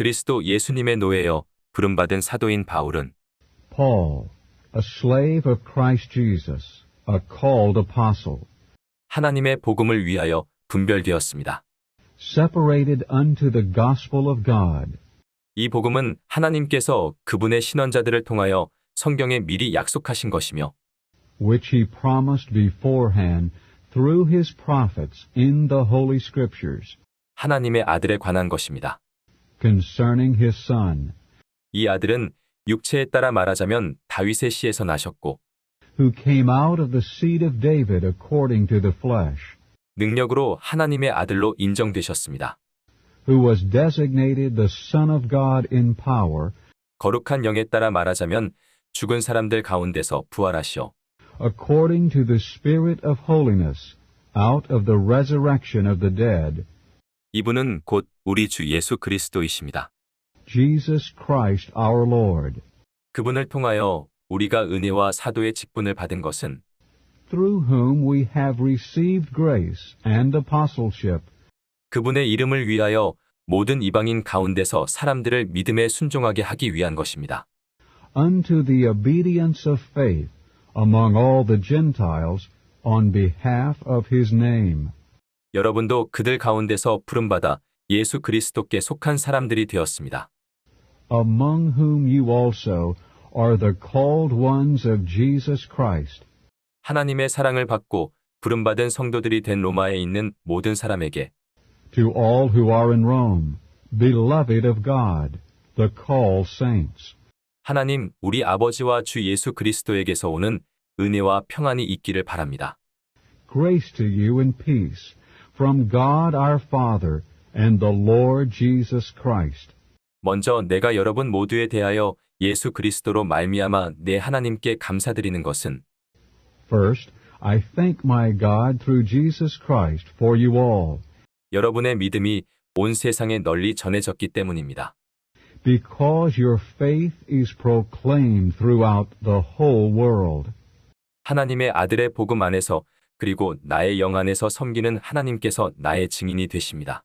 그리스도 예수님의 노예여 부름받은 사도인 바울은 Paul, a slave of Christ Jesus, a called apostle, 하나님의 복음을 위하여 분별되었습니다. separated unto the gospel of God, 이 복음은 하나님께서 그분의 신원자들을 통하여 성경에 미리 약속하신 것이며 which he promised beforehand through his prophets in the Holy Scriptures, 하나님의 아들에 관한 것입니다. concerning his Son, 이 아들은 육체에 따라 말하자면 다윗의 씨에서 나셨고 who came out of the seed of David according to the flesh, 능력으로 하나님의 아들로 인정되셨습니다. who was designated the Son of God in power, 거룩한 영에 따라 말하자면 죽은 사람들 가운데서 부활하시어 according to the Spirit of holiness, out of the resurrection of the dead, 이분은 곧 우리 주 예수 그리스도이십니다. Jesus Christ our Lord, 그분을 통하여 우리가 은혜와 사도의 직분을 받은 것은 through whom we have received grace and apostleship, 그분의 이름을 위하여 모든 이방인 가운데서 사람들을 믿음에 순종하게 하기 위한 것입니다. unto the obedience of faith among all the Gentiles on behalf of his name. 여러분도 그들 가운데서 부름받아 예수 그리스도께 속한 사람들이 되었습니다. among whom you also are the called ones of Jesus Christ, 하나님의 사랑을 받고 부름받은 성도들이 된 로마에 있는 모든 사람에게 to all who are in Rome, beloved of God, the called saints. 하나님 우리 아버지와 주 예수 그리스도에게서 오는 은혜와 평안이 있기를 바랍니다. Grace to you and peace from God our Father and the Lord Jesus Christ. 먼저 내가 여러분 모두에 대하여 예수 그리스도로 말미암아 내 하나님께 감사드리는 것은 First, I thank my God through Jesus Christ for you all, 여러분의 믿음이 온 세상에 널리 전해졌기 때문입니다. because your faith is proclaimed throughout the whole world. 하나님의 아들의 복음 안에서 그리고 나의 영 안에서 섬기는 하나님께서 나의 증인이 되십니다.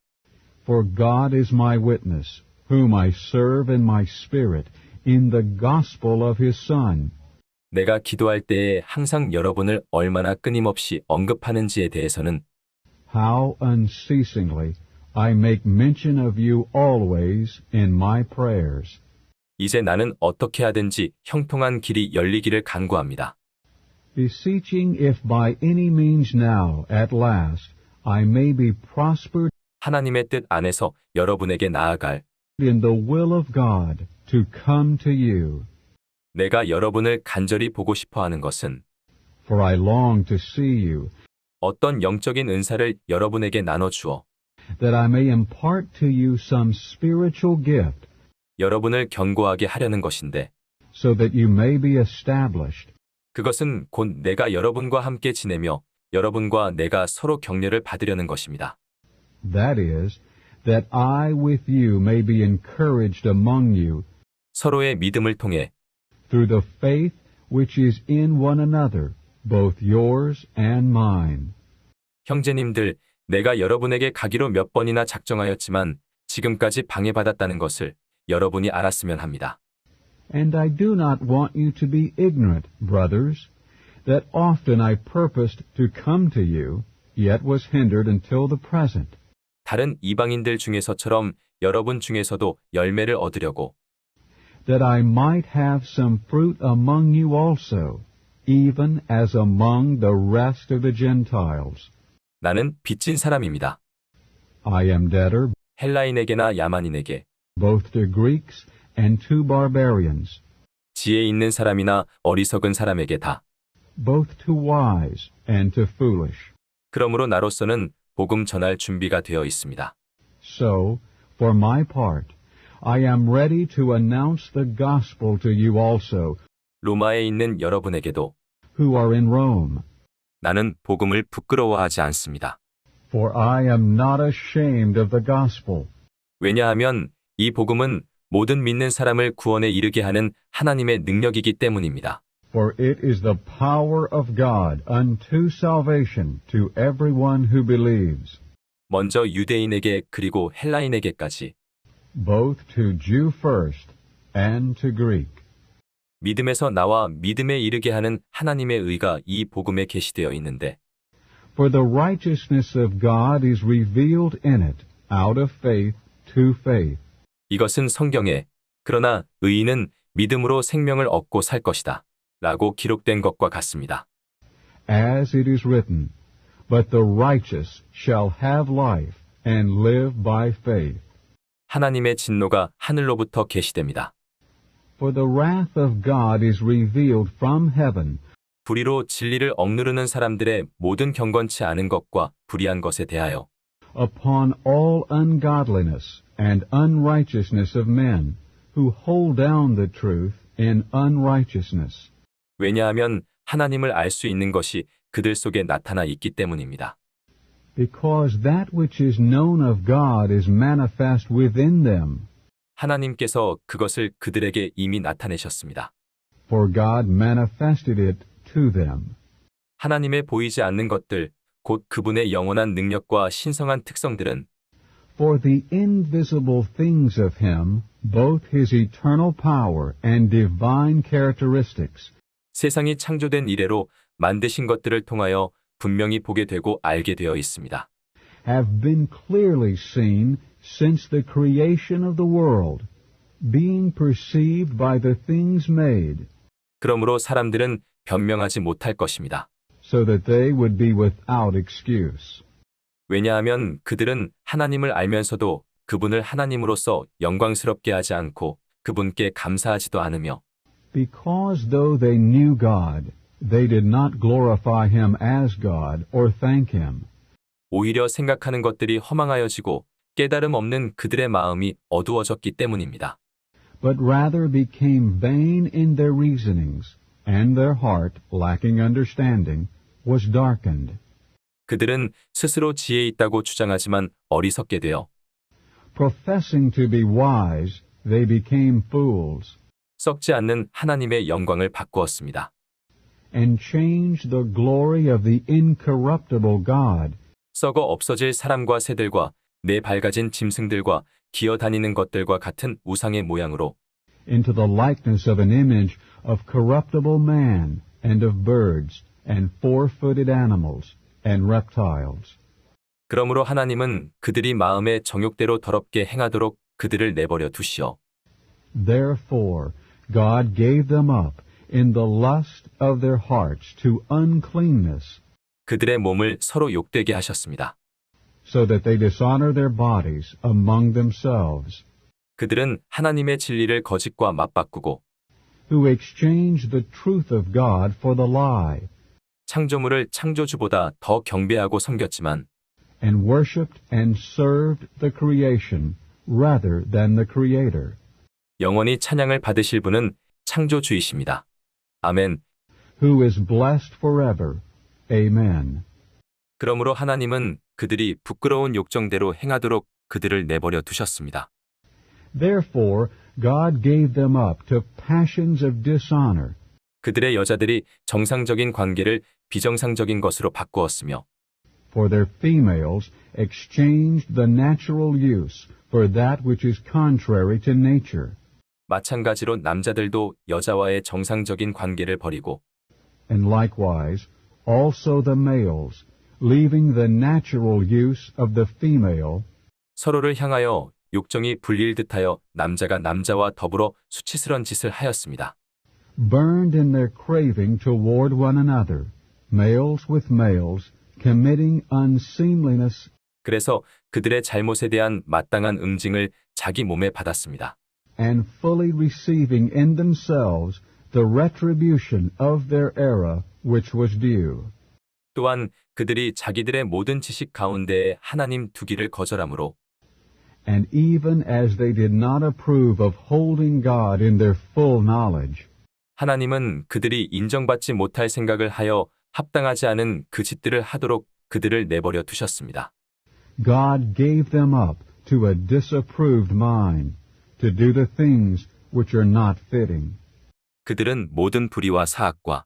For God is my witness, whom I serve in my spirit, in the gospel of his Son, 내가 기도할 때에 항상 여러분을 얼마나 끊임없이 언급하는지에 대해서는 how unceasingly I make mention of you always in my prayers, 이제 나는 어떻게 하든지 형통한 길이 열리기를 간구합니다. beseeching if by any means now at last I may be prospered 하나님의 뜻 안에서 여러분에게 나아갈 in the will of God to come to you. 내가 여러분을 간절히 보고 싶어 하는 것은 For I long to see you, 어떤 영적인 은사를 여러분에게 나눠주어 that I may impart to you some spiritual gift, 여러분을 견고하게 하려는 것인데 so that you may be established. 그것은 곧 내가 여러분과 함께 지내며 여러분과 내가 서로 격려를 받으려는 것입니다. That is, that I with you may be encouraged among you 서로의 믿음을 통해 through the faith which is in one another, both yours and mine. 형제님들, 내가 여러분에게 가기로 몇 번이나 작정하였지만 지금까지 방해받았다는 것을 여러분이 알았으면 합니다. And I do not want you to be ignorant, brothers, that often I purposed to come to you, yet was hindered until the present, 다른 이방인들 중에서처럼 여러분 중에서도 열매를 얻으려고 that I might have some fruit among you also, even as among the rest of the Gentiles. 나는 빚진 사람입니다. I am debtor 헬라인에게나 야만인에게 both to Greeks and to barbarians, 지혜 있는 사람이나 어리석은 사람에게 다. both to wise and to foolish. 그러므로 나로서는 복음 전할 준비가 되어 있습니다. So, for my part, I am ready to announce the gospel to you also, 로마에 있는 여러분에게도 who are in Rome. 나는 복음을 부끄러워하지 않습니다. For I am not ashamed of the gospel, 왜냐하면 이 복음은 모든 믿는 사람을 구원에 이르게 하는 하나님의 능력이기 때문입니다. for it is the power of God unto salvation to everyone who believes, 먼저 유대인에게 그리고 헬라인에게까지 both to Jew first and to Greek. 믿음에서 나와 믿음에 이르게 하는 하나님의 의가 이 복음에 계시되어 있는데 For the righteousness of God is revealed in it, out of faith to faith. 이것은 성경에 그러나 의인은 믿음으로 생명을 얻고 살 것이다 라고 기록된 것과 같습니다. As it is written, But the righteous shall have life and live by faith. 하나님의 진노가 하늘로부터 계시됩니다. For the wrath of God is revealed from heaven 불의로 진리를 억누르는 사람들의 모든 경건치 않은 것과 불의한 것에 대하여 upon all ungodliness and unrighteousness of men who hold down the truth in unrighteousness. 왜냐하면 하나님을 알 수 있는 것이 그들 속에 나타나 있기 때문입니다. Because that which is known of God is manifest within them. 하나님께서 그것을 그들에게 이미 나타내셨습니다. For God manifested it to them. 하나님의 보이지 않는 것들, 곧 그분의 영원한 능력과 신성한 특성들은 For the invisible things of him, both his eternal power and divine characteristics, 세상이 창조된 이래로 만드신 것들을 통하여 분명히 보게 되고 알게 되어 있습니다. have been clearly seen since the creation of the world, being perceived by the things made, 그러므로 사람들은 변명하지 못할 것입니다. so that they would be without excuse. 왜냐하면 그들은 하나님을 알면서도 그분을 하나님으로서 영광스럽게 하지 않고 그분께 감사하지도 않으며 Because though they knew God, they did not glorify him as God or thank him. 오히려 생각하는 것들이 허망하여지고 깨달음 없는 그들의 마음이 어두워졌기 때문입니다. But rather became vain in their reasonings, and their heart, lacking understanding, was darkened. 그들은 스스로 지혜 있다고 주장하지만 어리석게 되어 Professing to be wise, they became fools, 썩지 않는 하나님의 영광을 바꾸었습니다. and changed the glory of the incorruptible God 썩어 없어질 사람과 새들과 내 밝아진 짐승들과 기어다니는 것들과 같은 우상의 모양으로 into the likeness of an image of corruptible man, and of birds, and four-footed animals, and reptiles. 그러므로 하나님은 그들이 마음의 정욕대로 더럽게 행하도록 그들을 내버려 두시어 Therefore God gave them up in the lust of their hearts to uncleanness, 그들의 몸을 서로 욕되게 하셨습니다. so that they dishonor their bodies among themselves, 그들은 하나님의 진리를 거짓과 맞바꾸고 who exchanged the truth of God for the lie, 창조물을 창조주보다 더 경배하고 섬겼지만 and worshipped and served the creation rather than the Creator, 영원히 찬양을 받으실 분은 창조주이십니다. 아멘. who is blessed forever. Amen. 그러므로 하나님은 그들이 부끄러운 욕정대로 행하도록 그들을 내버려 두셨습니다. Therefore God gave them up to passions of dishonor, 그들의 여자들이 정상적인 관계를 비정상적인 것으로 바꾸었으며 for their females exchanged the natural use for that which is contrary to nature, 마찬가지로 남자들도 여자와의 정상적인 관계를 버리고 and likewise also the males, leaving the natural use of the female, 서로를 향하여 욕정이 불릴 듯하여 남자가 남자와 더불어 수치스런 짓을 하였습니다. burned in their craving toward one another, males with males, committing unseemliness, 그래서 그들의 잘못에 대한 마땅한 응징을 자기 몸에 받았습니다. and fully receiving in themselves the retribution of their error which was due. 또한 그들이 자기들의 모든 지식 가운데에 하나님 두기를 거절함으로 And even as they did not approve of holding God in their full knowledge, 하나님은 그들이 인정받지 못할 생각을 하여 합당하지 않은 그 짓들을 하도록 그들을 내버려 두셨습니다. God gave them up to a disapproved mind, to do the things which are not fitting, 그들은 모든 불의와 사악과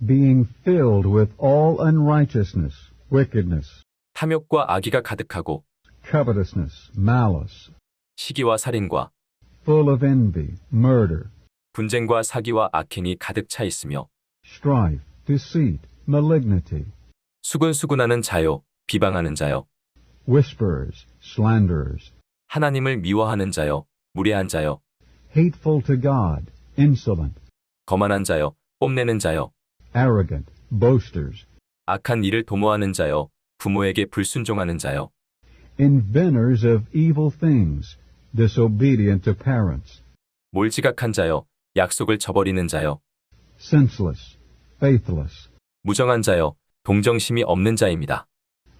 being filled with all unrighteousness, wickedness, 탐욕과 악의가 가득하고 covetousness, malice, 시기와 살인과 full of envy, murder, 분쟁과 사기와 악행이 가득 차 있으며 strife, deceit, malignity, 수군수군하는 자요, 비방하는 자요, whisperers, slanderers, 하나님을 미워하는 자요, 무례한 자요, hateful to God, insolent, 거만한 자요, 뽐내는 자요, arrogant, boasters, 악한 일을 도모하는 자요, 부모에게 불순종하는 자요, inventors of evil things, disobedient to parents, 몰지각한 자요, 약속을 저버리는 자요, senseless, faithless, 무정한 자요, 동정심이 없는 자입니다.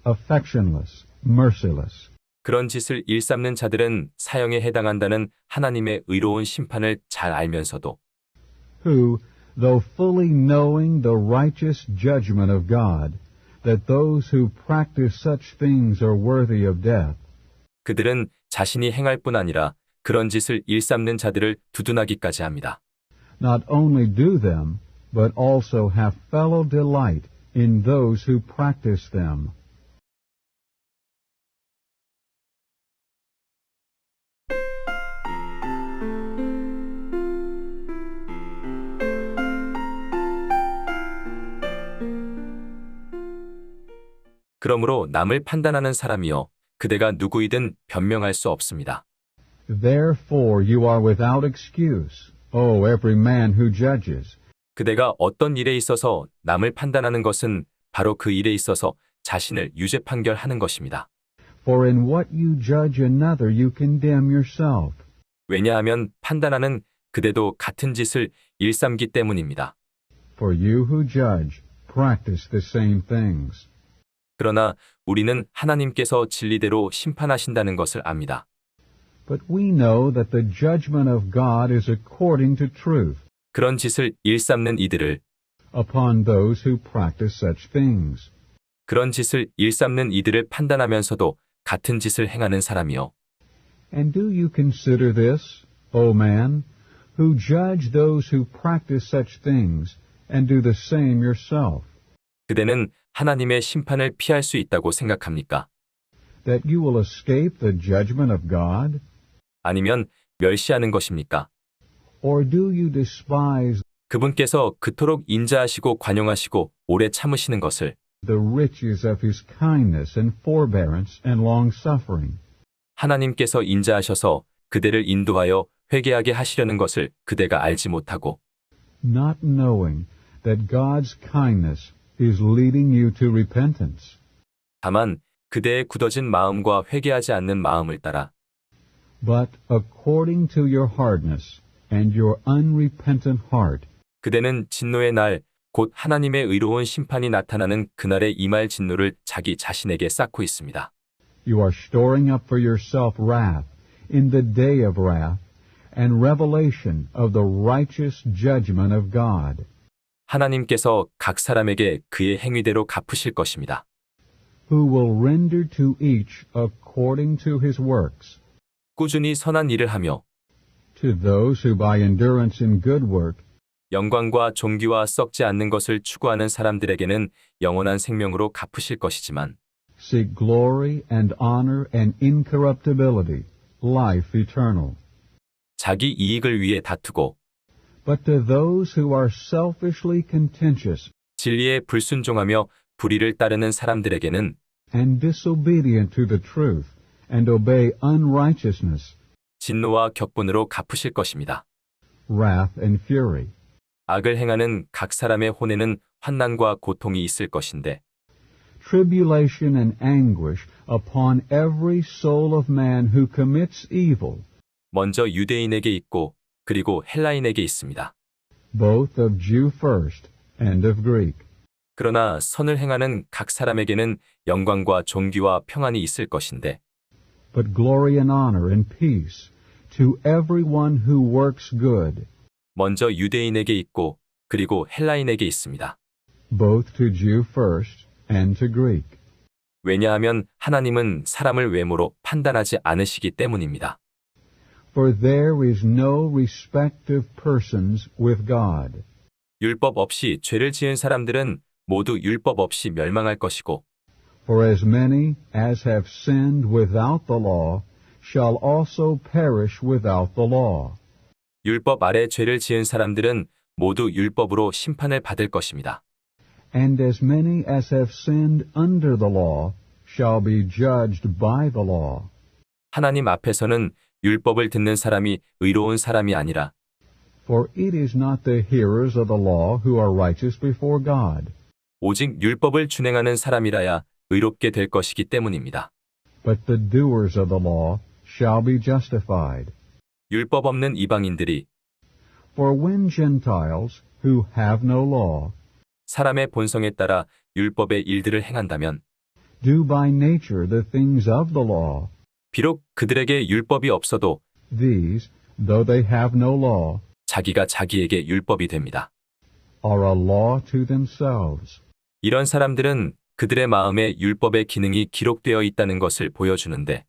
affectionless, merciless, 그런 짓을 일삼는 자들은 사형에 해당한다는 하나님의 의로운 심판을 잘 알면서도 who, though fully knowing the righteous judgment of God, that those who practice such things are worthy of death, 그들은 자신이 행할 뿐 아니라 그런 짓을 일삼는 자들을 두둔하기까지 합니다. not only do them, but also have fellow delight in those who practice them. 그러므로 남을 판단하는 사람이여 그대가 누구이든 변명할 수 없습니다. Therefore you are without excuse, O every man who judges, 그대가 어떤 일에 있어서 남을 판단하는 것은 바로 그 일에 있어서 자신을 유죄 판결하는 것입니다. for in what you judge another you condemn yourself. 왜냐하면 판단하는 그대도 같은 짓을 일삼기 때문입니다. For you who judge practice the same things. 그러나 우리는 하나님께서 진리대로 심판하신다는 것을 압니다. But we know that the judgment of God is according to truth 그런 짓을 일삼는 이들을 upon those who practice such things. 그런 짓을 일삼는 이들을 판단하면서도 같은 짓을 행하는 사람이요. And do you consider this, O man, who judge those who practice such things, and do the same yourself, 그대는 하나님의 심판을 피할 수 있다고 생각합니까? that you will escape the judgment of God? 아니면 멸시하는 것입니까? Or do you despise 그분께서 그토록 인자하시고 관용하시고 오래 참으시는 것을 the riches of his kindness and forbearance and long-suffering, 하나님께서 인자하셔서 그대를 인도하여 회개하게 하시려는 것을 그대가 알지 못하고 not knowing that God's kindness is leading you to repentance, 다만 그대의 굳어진 마음과 회개하지 않는 마음을 따라 but according to your hardness and your unrepentant heart, 그대는 진노의 날, 곧 하나님의 의로운 심판이 나타나는 그날의 임할 진노를 자기 자신에게 쌓고 있습니다. you are storing up for yourself wrath in the day of wrath and revelation of the righteous judgment of God, 하나님께서 각 사람에게 그의 행위대로 갚으실 것입니다. who will render to each according to his works, 꾸준히 선한 일을 하며 to those who by endurance in good work 영광과 존귀와 썩지 않는 것을 추구하는 사람들에게는 영원한 생명으로 갚으실 것이지만 seek glory and honor and incorruptibility, life eternal. 자기 이익을 위해 다투고 But to those who are selfishly contentious 진리에 불순종하며 불의를 따르는 사람들에게는 and disobedient to the truth and obey unrighteousness, 진노와 격분으로 갚으실 것입니다. wrath and fury, 악을 행하는 각 사람의 혼에는 환난과 고통이 있을 것인데 tribulation and anguish upon every soul of man who commits evil, 먼저 유대인에게 있고 그리고 헬라인에게 있습니다. both of Jew first and of Greek. 그러나 선을 행하는 각 사람에게는 영광과 존귀와 평안이 있을 것인데 But glory and honor and peace to everyone who works good, 먼저 유대인에게 있고 그리고 헬라인에게 있습니다. both to Jew first and to Greek. 왜냐하면 하나님은 사람을 외모로 판단하지 않으시기 때문입니다. For there is no respect of persons with God. 율법 없이 죄를 지은 사람들은 모두 율법 없이 멸망할 것이고 For as many as have sinned without the law shall also perish without the law. 율법 아래 죄를 지은 사람들은 모두 율법으로 심판을 받을 것입니다. And as many as have sinned under the law shall be judged by the law. 하나님 앞에서는 율법을 듣는 사람이 의로운 사람이 아니라 For it is not the hearers of the law who are righteous before God, 오직 율법을 준행하는 사람이라야 의롭게 될 것이기 때문입니다. but the doers of the law shall be justified. 율법 없는 이방인들이 For when Gentiles, who have no law, 사람의 본성에 따라 율법의 일들을 행한다면 do by nature the things of the law, 비록 그들에게 율법이 없어도 these, though they have no law, 자기가 자기에게 율법이 됩니다. are a law to themselves. 이런 사람들은 그들의 마음에 율법의 기능이 기록되어 있다는 것을 보여주는데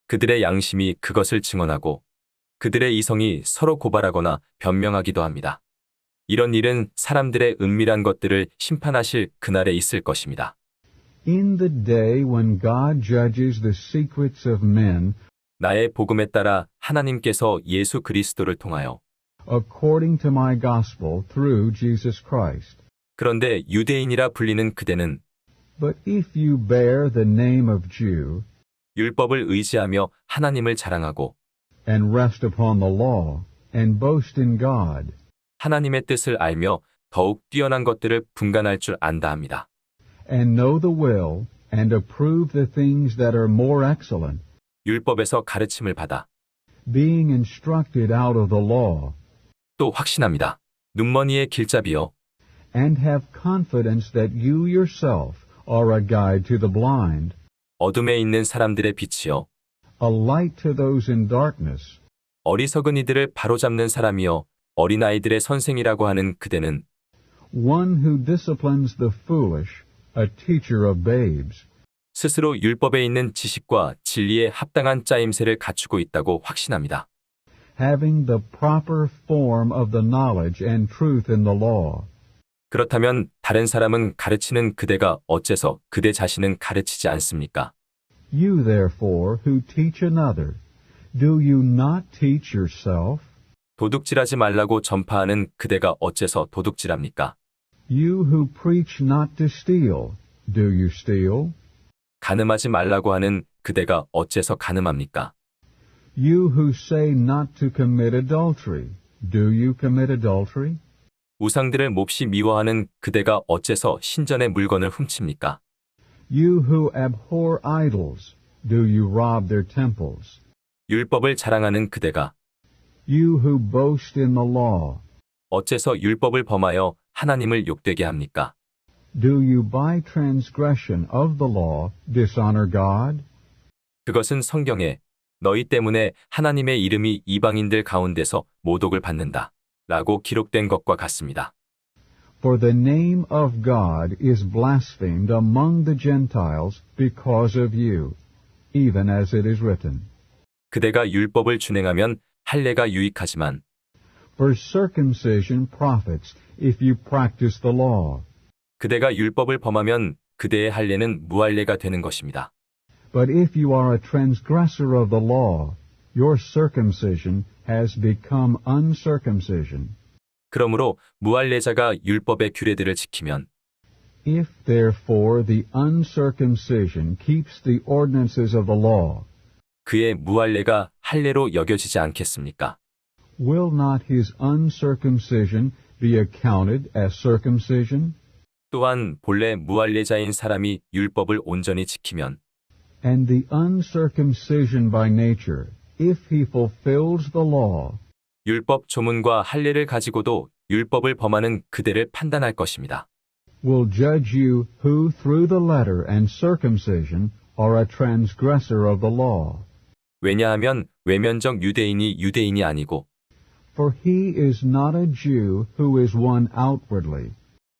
그들의 양심이 그것을 증언하고 그들의 이성이 서로 고발하거나 변명하기도 합니다. 이런 일은 사람들의 은밀한 것들을 심판하실 그날에 있을 것입니다. In the day when God judges the secrets of men 나의 복음에 따라 하나님께서 예수 그리스도를 통하여 according to my gospel through Jesus Christ. 그런데 유대인이라 불리는 그대는 But if you bear the name of Jew 율법을 의지하며 하나님을 자랑하고 and rest upon the law and boast in God, 하나님의 뜻을 알며 더욱 뛰어난 것들을 분간할 줄 안다 합니다. and know the will and approve the things that are more excellent, 율법에서 가르침을 받아 being instructed out of the law, 또 확신합니다. 눈머니의 길잡이여 and have confidence that you yourself are a guide to the blind, 어둠에 있는 사람들의 빛이여 a light to those in darkness, 어리석은 이들을 바로잡는 사람이여 어린아이들의 선생이라고 하는 그대는 one who disciplines the foolish, a teacher of babes, 스스로 율법에 있는 지식과 진리에 합당한 짜임새를 갖추고 있다고 확신합니다. having the proper form of the knowledge and truth in the law. 그렇다면 다른 사람은 가르치는 그대가 어째서 그대 자신은 가르치지 않습니까? You therefore who teach another, do you not teach yourself? 도둑질하지 말라고 전파하는 그대가 어째서 도둑질합니까? You who preach not to steal, do you steal? 간음하지 말라고 하는 그대가 어째서 간음합니까? You who say not to commit adultery, do you commit adultery? 우상들을 몹시 미워하는 그대가 어째서 신전의 물건을 훔칩니까? You who abhor idols, do you rob their temples? 율법을 자랑하는 그대가 You who boast in the law, 어째서 율법을 범하여 하나님을 욕되게 합니까? do you by transgression of the law dishonor God? 그것은 성경에 너희 때문에 하나님의 이름이 이방인들 가운데서 모독을 받는다 라고 기록된 것과 같습니다. For the name of God is blasphemed among the Gentiles because of you, even as it is written. 그대가 율법을 준행하면 할례가 유익하지만 For circumcision profits if you practice the law. 그대가 율법을 범하면 그대의 할례는 무할례가 되는 것입니다. But if you are a transgressor of the law, your circumcision has become uncircumcision. 그러므로 무할례자가 율법의 규례들을 지키면 If therefore the uncircumcision keeps the ordinances of the law, 그의 무할례가 할례로 여겨지지 않겠습니까? will not his uncircumcision be accounted as circumcision? 또한 본래 무할례자인 사람이 율법을 온전히 지키면 And the uncircumcision by nature, if he fulfills the law, 율법 조문과 할례를 가지고도 율법을 범하는 그대를 판단할 것입니다. will judge you who through the letter and circumcision are a transgressor of the law. 왜냐하면 외면적 유대인이 유대인이 아니고 For he is not a Jew who is one outwardly,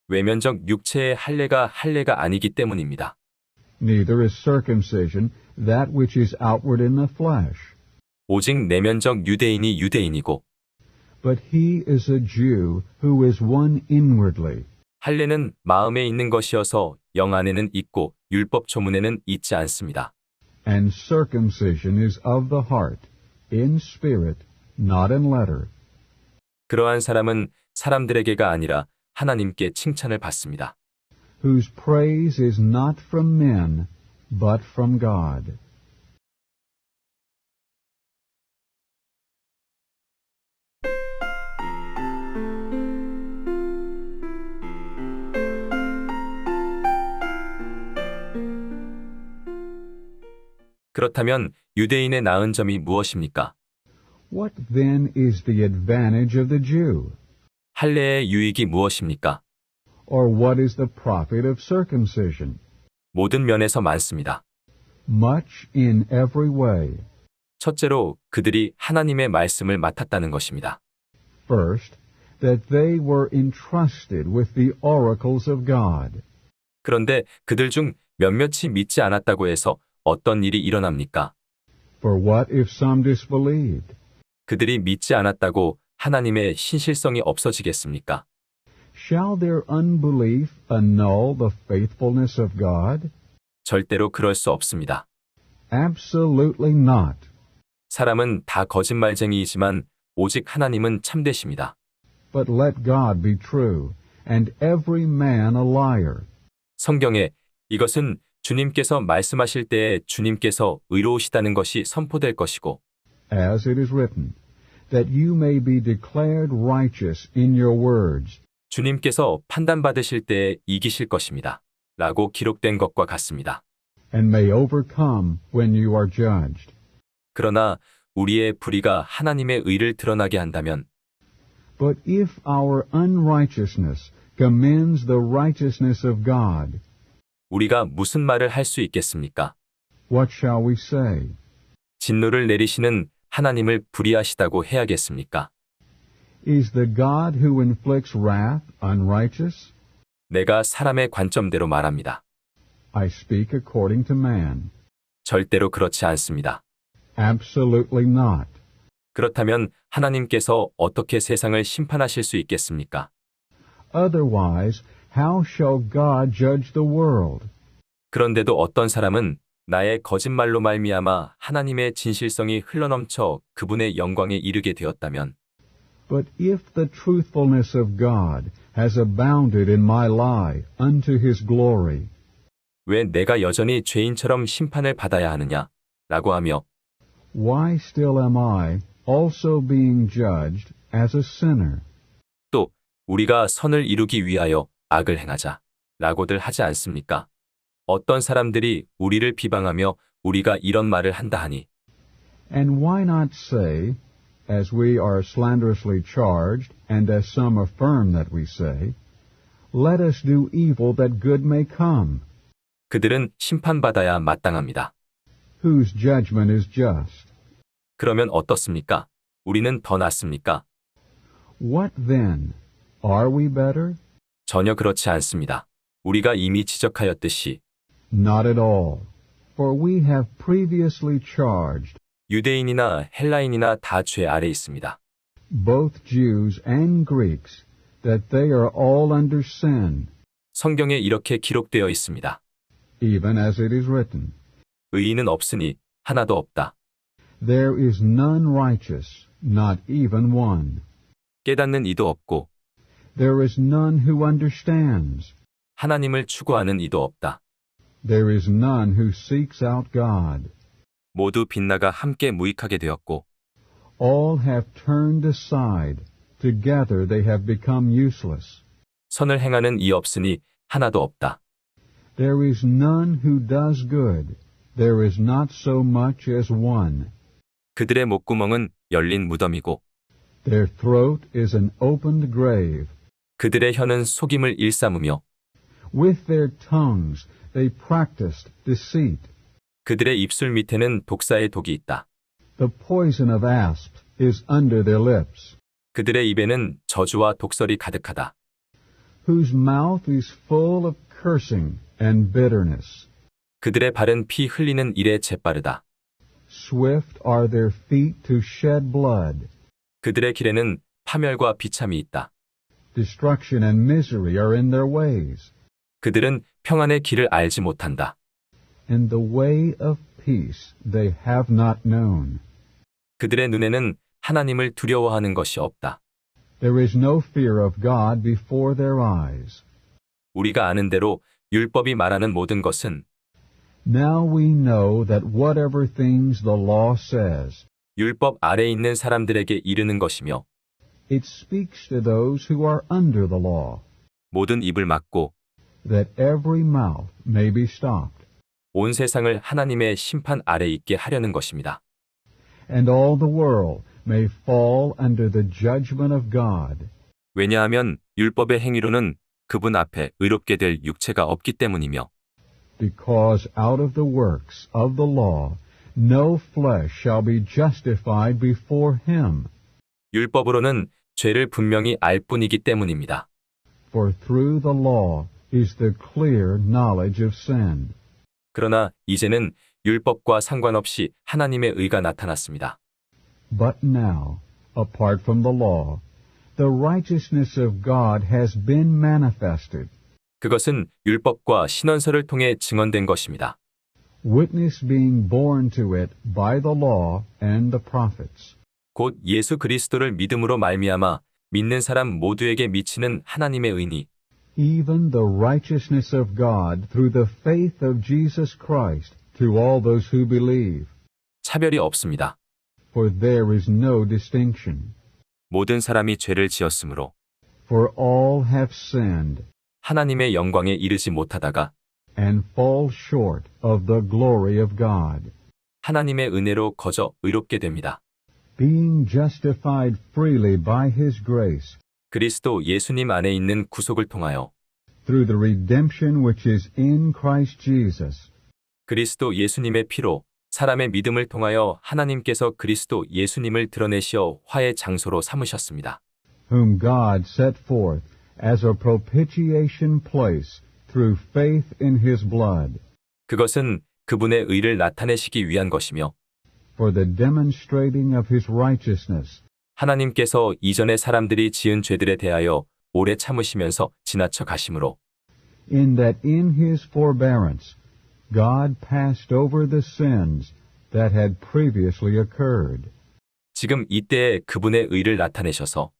외면적 육체의 할례가 아니기 때문입니다. neither is circumcision that which is outward in the flesh, 오직 내면적 유대인이 유대인이고 but he is a Jew who is one inwardly. 할례는 마음에 있는 것이어서 영 안에는 있고 율법 조문에는 있지 않습니다. and circumcision is of the heart, in spirit, not in letter. 그러한 사람은 사람들에게가 아니라 하나님께 칭찬을 받습니다. Whose praise is not from men, but from God. 그렇다면 유대인의 나은 점이 무엇입니까? What then is the advantage of the Jew? 할례의 유익이 무엇입니까? Or what is the profit of circumcision? 모든 면에서 많습니다. Much in every way. 첫째로 그들이 하나님의 말씀을 맡았다는 것입니다. First, that they were entrusted with the oracles of God. 그런데 그들 중 몇몇이 믿지 않았다고 해서 어떤 일이 일어납니까? For what if some disbelieved? 그들이 믿지 않았다고 하나님의 신실성이 없어지겠습니까? Shall their unbelief annul the faithfulness of God? 절대로 그럴 수 없습니다. Absolutely not. 사람은 다 거짓말쟁이이지만 오직 하나님은 참되십니다. But let God be true, and every man a liar. 성경에 이것은 주님께서 말씀하실 때에 주님께서 의로우시다는 것이 선포될 것이고 As it is written, that you may be declared righteous in your words, 주님께서 판단받으실 때에 이기실 것입니다. 라고 기록된 것과 같습니다. and may overcome when you are judged. 그러나 우리의 불의가 하나님의 의를 드러나게 한다면 But if our unrighteousness commends the righteousness of God, 우리가 무슨 말을 할 수 있겠습니까? what shall we say? 진노를 내리시는 하나님을 불의하시다고 해야겠습니까? Is the God who inflicts wrath unrighteous? 내가 사람의 관점대로 말합니다. I speak according to man. 절대로 그렇지 않습니다. Absolutely not. 그렇다면 하나님께서 어떻게 세상을 심판하실 수 있겠습니까? Otherwise, how shall God judge the world? 그런데도 어떤 사람은 나의 거짓말로 말미암아 하나님의 진실성이 흘러넘쳐 그분의 영광에 이르게 되었다면 But if the truthfulness of God has abounded in my lie unto his glory, 왜 내가 여전히 죄인처럼 심판을 받아야 하느냐? 라고 하며 why still am I also being judged as a sinner? 또 우리가 선을 이루기 위하여 악을 행하자 라고들 하지 않습니까? 어떤 사람들이 우리를 비방하며 우리가 이런 말을 한다 하니 And why not say, as we are slanderously charged, and as some affirm that we say, let us do evil that good may come, 그들은 심판받아야 마땅합니다. whose judgment is just. 그러면 어떻습니까? 우리는 더 낫습니까? What then? Are we better? 전혀 그렇지 않습니다. 우리가 이미 지적하였듯이 Not at all. For we have previously charged 유대인이나 헬라인이나 다 죄 아래 있습니다. both Jews and Greeks that they are all under sin, 성경에 이렇게 기록되어 있습니다. even as it is written, 의인은 없으니 하나도 없다. there is none righteous, not even one. 깨닫는 이도 없고 There is none who understands. 하나님을 추구하는 이도 없다. There is none who seeks out God. 모두 빗나가 함께 무익하게 되었고 All have turned aside. Together they have become useless. 선을 행하는 이 없으니 하나도 없다. There is none who does good. There is not so much as one. 그들의 목구멍은 열린 무덤이고 Their throat is an opened grave. 그들의 혀는 속임을 일삼으며 With their tongues they practiced deceit. 그들의 입술 밑에는 독사의 독이 있다. The poison of asps is under their lips, 그들의 입에는 저주와 독설이 가득하다. whose mouth is full of cursing and bitterness. 그들의 발은 피 흘리는 일에 재빠르다. Swift are their feet to shed blood. 그들의 길에는 파멸과 비참이 있다. Destruction and misery are in their ways, 그들은 평안의 길을 알지 못한다. and the way of peace they have not known. 그들의 눈에는 하나님을 두려워하는 것이 없다. There is no fear of God before their eyes. 우리가 아는 대로 율법이 말하는 모든 것은 Now we know that whatever things the law says, 율법 아래 있는 사람들에게 이르는 것이며 it speaks to those who are under the law, 모든 입을 막고 that every mouth may be stopped, 온 세상을 하나님의 심판 아래 있게 하려는 것입니다. and all the world may fall under the judgment of God. 왜냐하면 율법의 행위로는 그분 앞에 의롭게 될 육체가 없기 때문이며 Because out of the works of the law no flesh shall be justified before him. 율법으로는 죄를 분명히 알 뿐이기 때문입니다. For through the law is the clear knowledge of sin. 그러나 이제는 율법과 상관없이 하나님의 의가 나타났습니다. But now, apart from the law, the righteousness of God has been manifested, 그것은 율법과 신원서를 통해 증언된 것입니다. witness being borne to it by the law and the prophets. 곧 예수 그리스도를 믿음으로 말미암아 믿는 사람 모두에게 미치는 하나님의 의니 Even the righteousness of God through the faith of Jesus Christ to all those who believe. 차별이 없습니다. For there is no distinction. 모든 사람이 죄를 지었으므로 For all have sinned 하나님의 영광에 이르지 못하다가 and fall short of the glory of God, 하나님의 은혜로 거저 의롭게 됩니다. being justified freely by His grace 그리스도 예수님 안에 있는 구속을 통하여 through the redemption which is in Christ Jesus, 그리스도 예수님의 피로 사람의 믿음을 통하여 하나님께서 그리스도 예수님을 드러내시어 화의 장소로 삼으셨습니다. whom God set forth as a propitiation place through faith in His blood, 그것은 그분의 의를 나타내시기 위한 것이며 for the demonstrating of His righteousness, 하나님께서 이전에 사람들이 지은 죄들에 대하여 오래 참으시면서 지나쳐 가심으로 in that in His forbearance God passed over the sins that had previously occurred, 지금 이때에 그분의 의를 나타내셔서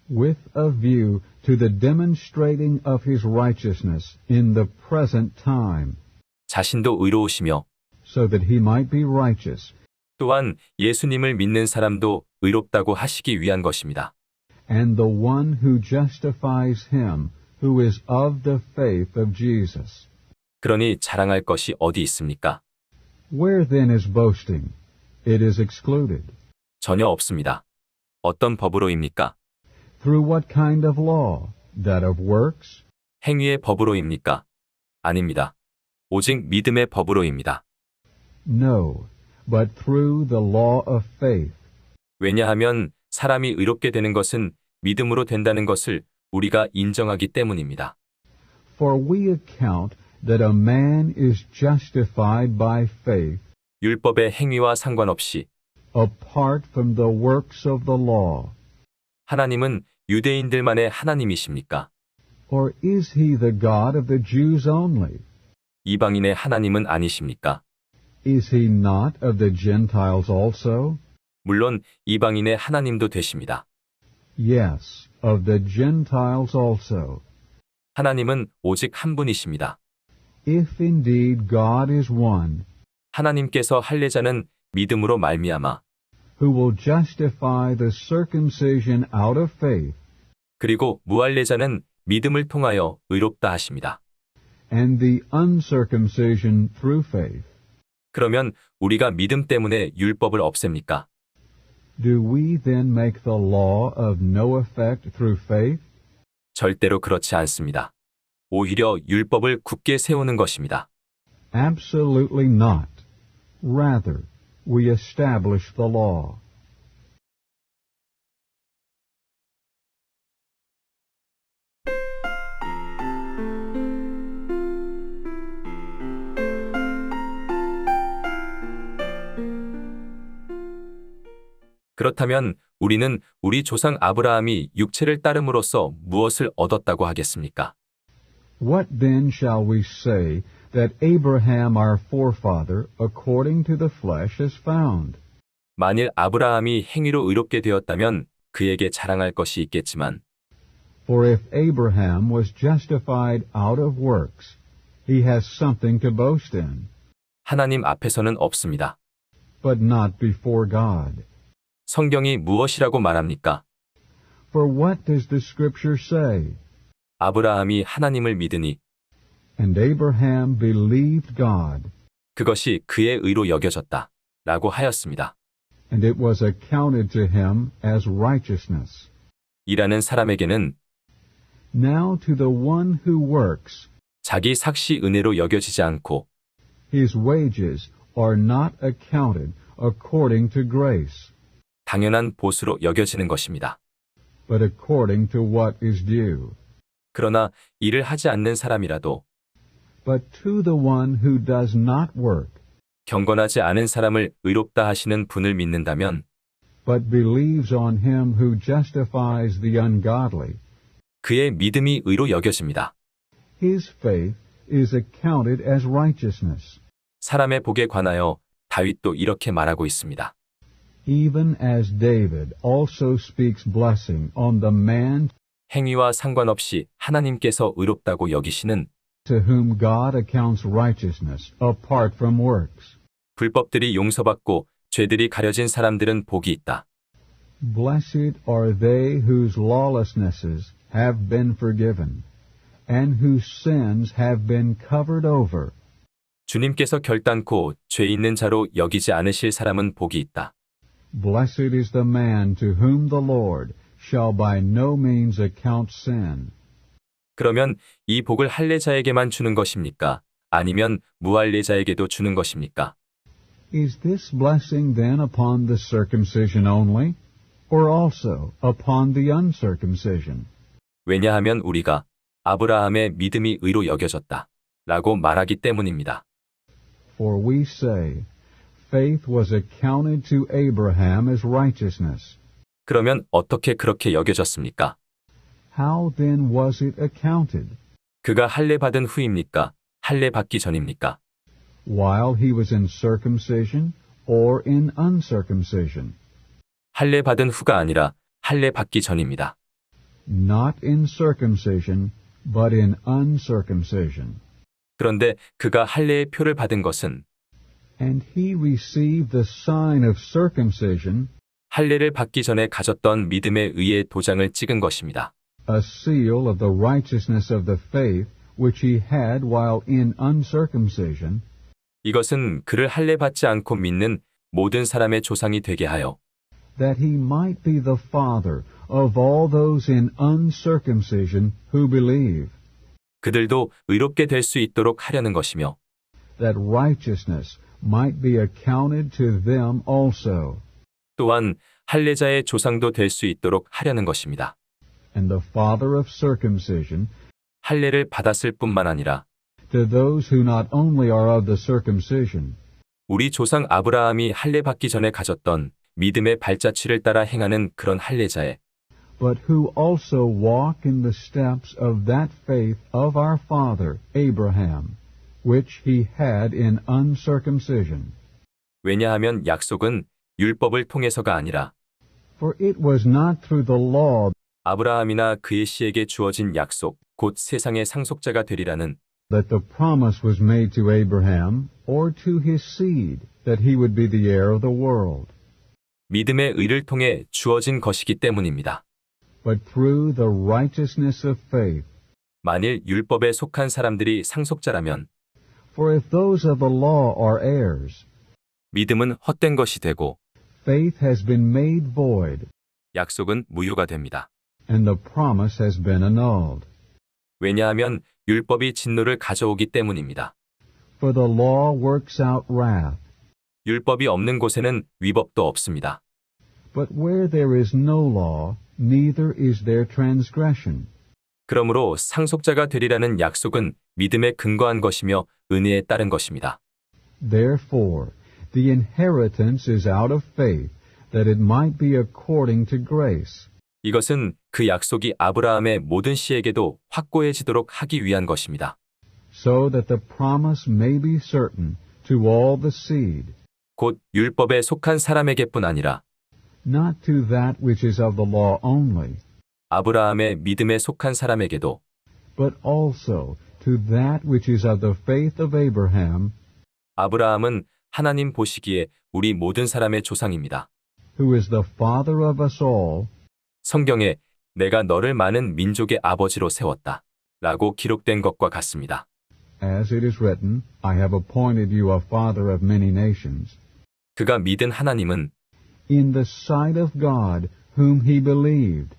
with a view to the demonstrating of His righteousness in the present time, 자신도 의로우시며 so that He might be righteous, 또한 예수님을 믿는 사람도 의롭다고 하시기 위한 것입니다. and the one who justifies him who is of the faith of Jesus. 그러니 자랑할 것이 어디 있습니까? Where then is boasting? It is excluded. 전혀 없습니다. 어떤 법으로입니까? Through what kind of law? That of works? 행위의 법으로입니까? 아닙니다. 오직 믿음의 법으로입니다. No, but through the law of faith. 왜냐하면 사람이 의롭게 되는 것은 믿음으로 된다는 것을 우리가 인정하기 때문입니다. For we account that a man is justified by faith, 율법의 행위와 상관없이 apart from the works of the law. 하나님은 유대인들만의 하나님이십니까? Or is he the God of the Jews only? 이방인의 하나님은 아니십니까? Is he not of the Gentiles also? 물론 이방인의 하나님도 되십니다. Yes, of the Gentiles also. 하나님은 오직 한 분이십니다. If indeed God is one, 하나님께서 할례자는 믿음으로 말미암아 who will justify the circumcision out of faith, 그리고 무할례자는 믿음을 통하여 의롭다 하십니다. and the uncircumcision through faith, 그러면 우리가 믿음 때문에 율법을 없앱니까? do we then make the law of no effect through faith? 절대로 그렇지 않습니다. 오히려 율법을 굳게 세우는 것입니다. Absolutely not. Rather, we establish the law. 그렇다면 우리는 우리 조상 아브라함이 육체를 따름으로써 무엇을 얻었다고 하겠습니까? What then shall we say that Abraham our forefather, according to the flesh, has found? 만일 아브라함이 행위로 의롭게 되었다면 그에게 자랑할 것이 있겠지만 For if Abraham was justified out of works, he has something to boast in, 하나님 앞에서는 없습니다. but not before God. 성경이 무엇이라고 말합니까? For what does the Scripture say? 아브라함이 하나님을 믿으니 And Abraham believed God, 그것이 그의 의로 여겨졌다. 라고 하였습니다. and it was accounted to him as righteousness. 일하는 사람에게는 Now to the one who works, 자기 삭시 은혜로 여겨지지 않고 his wages are not accounted according to grace, 당연한 보수로 여겨지는 것입니다. but according to what is due. 그러나 일을 하지 않는 사람이라도 But to the one who does not work, 경건하지 않은 사람을 의롭다 하시는 분을 믿는다면 but believes on him who justifies the ungodly, 그의 믿음이 의로 여겨집니다. his faith is accounted as righteousness. 사람의 복에 관하여 다윗도 이렇게 말하고 있습니다. Even as David also speaks blessing on the man 행위와 상관없이 하나님께서 의롭다고 여기시는 to whom God accounts righteousness apart from works. 불법들이 용서받고 죄들이 가려진 사람들은 복이 있다. Blessed are they whose lawlessnesses have been forgiven, and whose sins have been covered over. 주님께서 결단코 죄 있는 자로 여기지 않으실 사람은 복이 있다. Blessed is the man to whom the Lord shall by no means account sin. 그러면 이 복을 할례자에게만 주는 것입니까? 아니면 무할례자에게도 주는 것입니까? Is this blessing then upon the circumcision only, or also upon the uncircumcision? 왜냐하면 우리가 아브라함의 믿음이 의로 여겨졌다. 라고 말하기 때문입니다. For we say, faith was accounted to Abraham as righteousness. 그러면 어떻게 그렇게 여겨졌습니까? How then was it accounted? 그가 할례 받은 후입니까? 할례 받기 전입니까? While he was in circumcision or in uncircumcision? 할례 받은 후가 아니라 할례 받기 전입니다. Not in circumcision, but in uncircumcision. 그런데 그가 할례의 표를 받은 것은 And he received the sign of circumcision, 할례를 받기 전에 가졌던 믿음의 의의 도장을 찍은 것입니다. a seal of the righteousness of the faith which he had while in uncircumcision, 이것은 그를 할례 받지 않고 믿는 모든 사람의 조상이 되게 하여 that he might be the father of all those in uncircumcision who believe, 그들도 의롭게 될 수 있도록 하려는 것이며 that righteousness might be accounted to them also. 또한 할례자의 조상도 될 수 있도록 하려는 것입니다. And the father of circumcision 할례를 받았을 뿐만 아니라 to those who not only are of the circumcision, 우리 조상 아브라함이 할례 받기 전에 가졌던 믿음의 발자취를 따라 행하는 그런 할례자에 but who also walk in the steps of that faith of our father Abraham, which he had in uncircumcision. 왜냐하면 약속은 율법을 통해서가 아니라 For it was not through the law 아브라함이나 그의 씨에게 주어진 약속, 곧 세상의 상속자가 되리라는 that the promise was made to Abraham or to his seed that he would be the heir of the world, 믿음의 의를 통해 주어진 것이기 때문입니다. but through the righteousness of faith. 만일 율법에 속한 사람들이 상속자라면 For if those of the law are heirs, 믿음은 헛된 것이 되고 faith has been made void, 약속은 무효가 됩니다. and the promise has been annulled. 왜냐하면 율법이 진노를 가져오기 때문입니다. For the law works out wrath, 율법이 없는 곳에는 위법도 없습니다. but where there is no law, neither is there transgression. 그러므로 상속자가 되리라는 약속은 믿음에 근거한 것이며 은혜에 따른 것입니다. Therefore, the inheritance is out of faith, that it might be according to grace. 이것은 그 약속이 아브라함의 모든 씨에게도 확고해지도록 하기 위한 것입니다. so that the promise may be certain to all the seed, 곧 율법에 속한 사람에게뿐 아니라 not to that which is of the law only, 아브라함의 믿음에 속한 사람에게도 but also to that which is of the faith of Abraham, 아브라함은 하나님 보시기에 우리 모든 사람의 조상입니다. who is the father of us all, 성경에 내가 너를 많은 민족의 아버지로 세웠다 라고 기록된 것과 같습니다. as it is written, I have appointed you a father of many nations, 그가 믿은 하나님은 in the sight of God, whom he believed,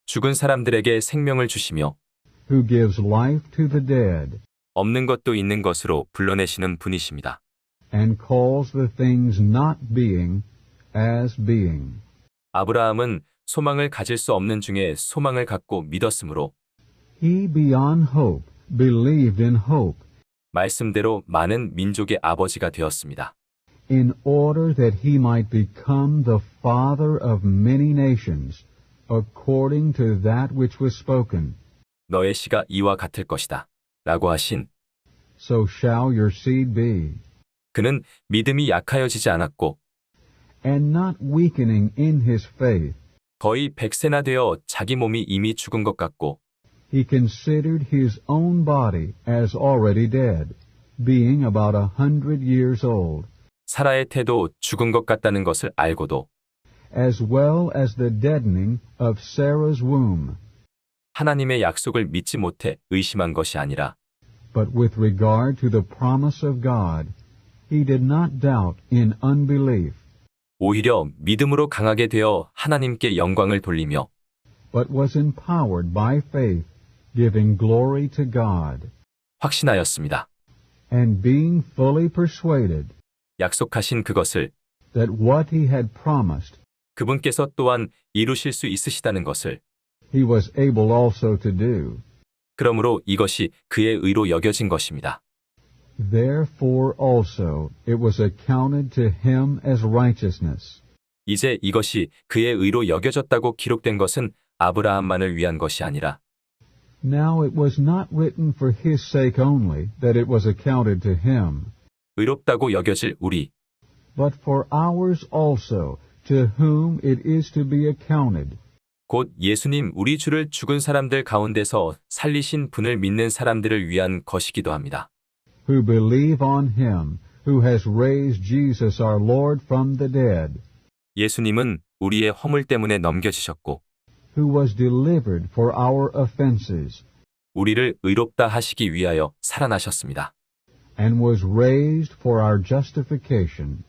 죽은 사람들에게 생명을 주시며 who gives life to the dead, 없는 것도 있는 것으로 불러내시는 분이십니다. and calls the things not being as being. 아브라함은 소망을 가질 수 없는 중에 소망을 갖고 믿었으므로 He beyond hope believed in hope, 말씀대로 많은 민족의 아버지가 되었습니다. in order that he might become the father of many nations, according to that which was spoken. 너의 씨가 이와 같을 것이다 라고 하신 So shall your seed be. 그는 믿음이 약하여지지 않았고 And not weakening in his faith, 거의 100세나 되어 자기 몸이 이미 죽은 것 같고 he considered his own body as already dead, being about 100 years old, 사라의 태도 죽은 것 같다는 것을 알고도 as well as the deadening of Sarah's womb. 하나님의 약속을 믿지 못해 의심한 것이 아니라 But with regard to the promise of God, he did not doubt in unbelief, 오히려 믿음으로 강하게 되어 하나님께 영광을 돌리며 but was empowered by faith, giving glory to God, 확신하였습니다. and being fully persuaded 약속하신 그것을 that what he had promised, 그분께서 또한 이루실 수 있으시다는 것을 he was able also to do. 그러므로 이것이 그의 의로 여겨진 것입니다. Therefore also it was accounted to him as righteousness. 이제 이것이 그의 의로 여겨졌다고 기록된 것은 아브라함만을 위한 것이 아니라 Now it was not written for his sake only that it was accounted to him, 의롭다고 여겨질 우리 but for ours also, to whom it is to be accounted. 곧 예수님 우리 주를 죽은 사람들 가운데서 살리신 분을 믿는 사람들을 위한 것이기도 합니다. Who believe on him who has raised Jesus our Lord from the dead, 예수님은 우리의 허물 때문에 넘겨지셨고 who was delivered for our offenses, 우리를 의롭다 하시기 위하여 살아나셨습니다. and was raised for our justification.